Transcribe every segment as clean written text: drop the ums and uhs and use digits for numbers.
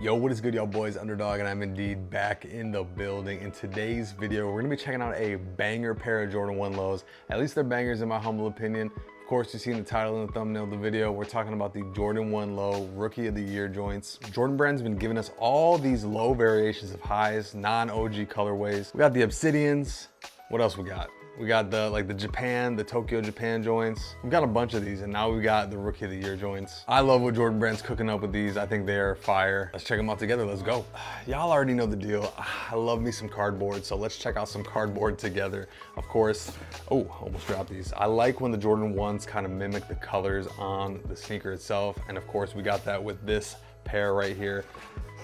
Yo, what is good, y'all boys? Underdog, and I'm indeed back in the building. In today's video, we're gonna be checking out a banger pair of Jordan 1 lows. At least they're bangers in my humble opinion. Of course, you've seen the title and the thumbnail of the video. We're talking about the Jordan 1 low Rookie of the Year joints. Jordan Brand's been giving us all these low variations of highs, non-OG colorways. We got the Obsidians. What else we got? We got the Japan, the Tokyo Japan joints. We've got a bunch of these, and now we got the Rookie of the Year joints. I love what Jordan Brand's cooking up with these. I think they're fire. Let's check them out together. Let's go. Y'all already know the deal. I love me some cardboard, so let's check out some cardboard together. Of course, oh, almost dropped these. I like when the Jordan 1s kind of mimic the colors on the sneaker itself, and of course, we got that with this pair right here.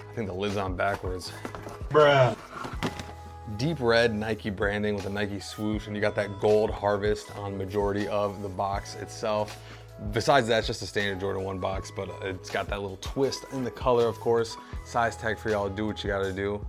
I think the lid's on backwards. Bruh. Deep red Nike branding with a Nike swoosh, and you got that gold harvest on majority of the box itself. Besides that, it's just a standard Jordan 1 box, but it's got that little twist in the color, of course. Size tag for y'all, do what you gotta do.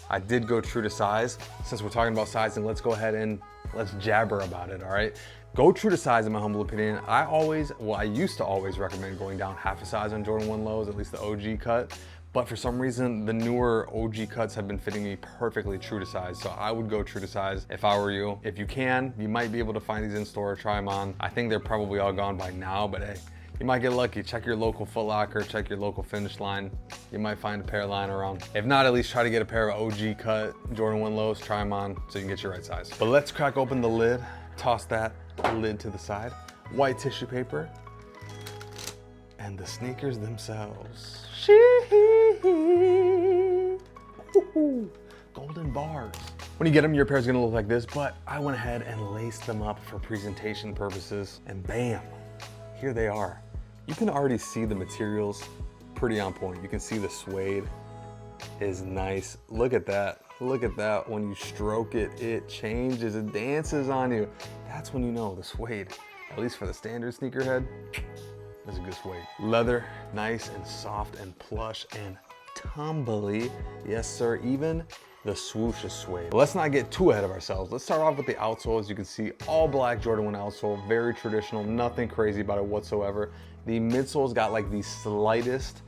I did go true to size. Since we're talking about sizing, let's go ahead and let's jabber about it, all right? Go true to size in my humble opinion. I used to always recommend going down half a size on Jordan 1 lows, at least the OG cut. But for some reason, the newer OG cuts have been fitting me perfectly true to size. So I would go true to size if I were you. If you can, you might be able to find these in store, try them on. I think they're probably all gone by now, but hey, you might get lucky. Check your local Foot Locker, check your local Finish Line. You might find a pair lying around. If not, at least try to get a pair of OG cut Jordan 1 lows, try them on so you can get your right size. But let's crack open the lid, toss that lid to the side, white tissue paper, and the sneakers themselves. Golden bars. When you get them, your pair's gonna look like this, but I went ahead and laced them up for presentation purposes, and bam, here they are. You can already see the materials pretty on point. You can see the suede is nice. Look at that. Look at that. When you stroke it, it changes, it dances on you. That's when you know the suede, at least for the standard sneakerhead, is a good suede. Leather, nice and soft and plush and tumbly. Yes, sir, even the swoosh is suede. But let's not get too ahead of ourselves. Let's start off with the outsole. As you can see, all black Jordan 1 outsole, very traditional, nothing crazy about it whatsoever. The midsole's got like the slightest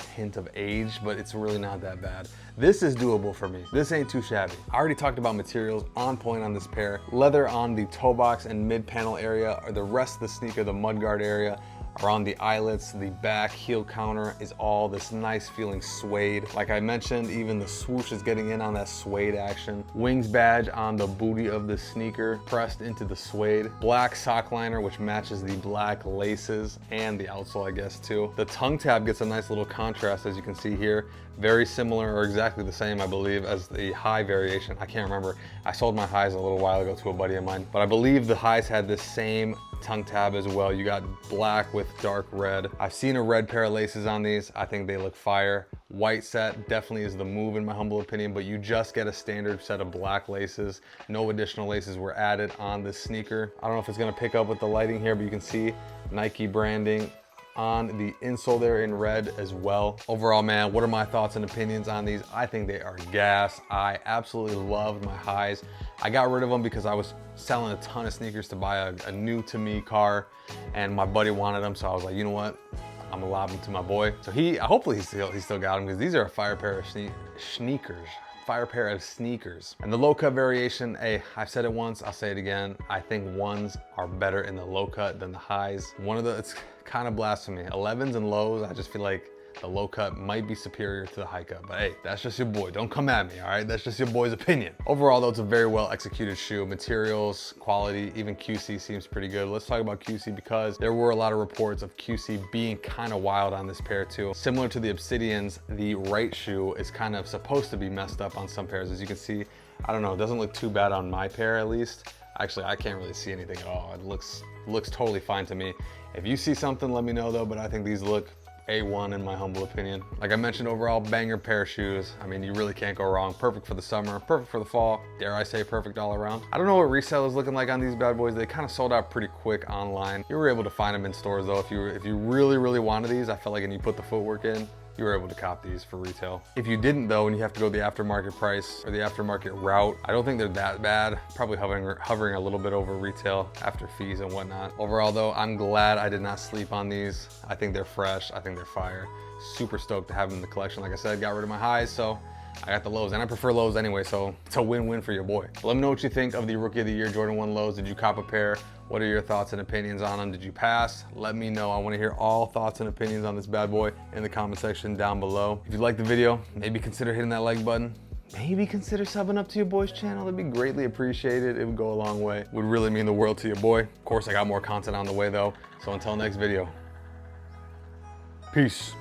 hint of age, but it's really not that bad. This is doable for me. This ain't too shabby. I already talked about materials on point on this pair. Leather on the toe box and mid panel area, or the rest of the sneaker, the mudguard area, around the eyelets, the back heel counter is all this nice feeling suede. Like I mentioned, even the swoosh is getting in on that suede action. Wings badge on the booty of the sneaker, pressed into the suede. Black sock liner, which matches the black laces and the outsole, I guess, too. The tongue tab gets a nice little contrast, as you can see here. Very similar, or exactly the same, I believe, as the high variation. I can't remember. I sold my highs a little while ago to a buddy of mine, but I believe the highs had this same tongue tab as well. You got black with dark red. I've seen a red pair of laces on these. I think they look fire. White set definitely is the move in my humble opinion, but you just get a standard set of black laces. No additional laces were added on this sneaker. I don't know if it's gonna pick up with the lighting here, but you can see Nike branding on the insole there in red as well. Overall, man, what are my thoughts and opinions on these? I think they are gas. I absolutely loved my highs. I got rid of them because I was selling a ton of sneakers to buy a new to me car, and my buddy wanted them, so I was like, you know what? I'm gonna lob them to my boy. So hopefully he still got them, because these are a fire pair of sneakers. Fire pair of sneakers. And the low cut variation, hey, I've said it once, I'll say it again. I think ones are better in the low cut than the highs. It's kind of blasphemy. 11s and lows, I just feel like the low cut might be superior to the high cut, but hey, that's just your boy. Don't come at me, all right? That's just your boy's opinion. Overall though, it's a very well executed shoe. Materials, quality, even QC seems pretty good. Let's talk about QC, because there were a lot of reports of QC being kind of wild on this pair too. Similar to the Obsidians, the right shoe is kind of supposed to be messed up on some pairs. As you can see, I don't know, it doesn't look too bad on my pair at least. Actually, I can't really see anything at all. It looks totally fine to me. If you see something, let me know though, but I think these look A1 in my humble opinion. Like I mentioned, overall banger pair of shoes. I mean, you really can't go wrong. Perfect for the summer, perfect for the fall. Dare I say perfect all around. I don't know what resale is looking like on these bad boys. They kind of sold out pretty quick online. You were able to find them in stores though. If you really wanted these, I felt like, and you put the footwork in, you were able to cop these for retail. If you didn't though, and you have to go the aftermarket price or the aftermarket route, I don't think they're that bad. Probably hovering a little bit over retail after fees and whatnot. Overall though, I'm glad I did not sleep on these. I think they're fresh, I think they're fire. Super stoked to have them in the collection. Like I said, got rid of my highs, so I got the lows, and I prefer lows anyway, so it's a win-win for your boy. Let me know what you think of the Rookie of the Year Jordan 1 lows. Did you cop a pair? What are your thoughts and opinions on them? Did you pass? Let me know. I want to hear all thoughts and opinions on this bad boy in the comment section down below. If you liked the video, maybe consider hitting that like button. Maybe consider subbing up to your boy's channel. That'd be greatly appreciated. It would go a long way. It would really mean the world to your boy. Of course, I got more content on the way though. So until next video, peace.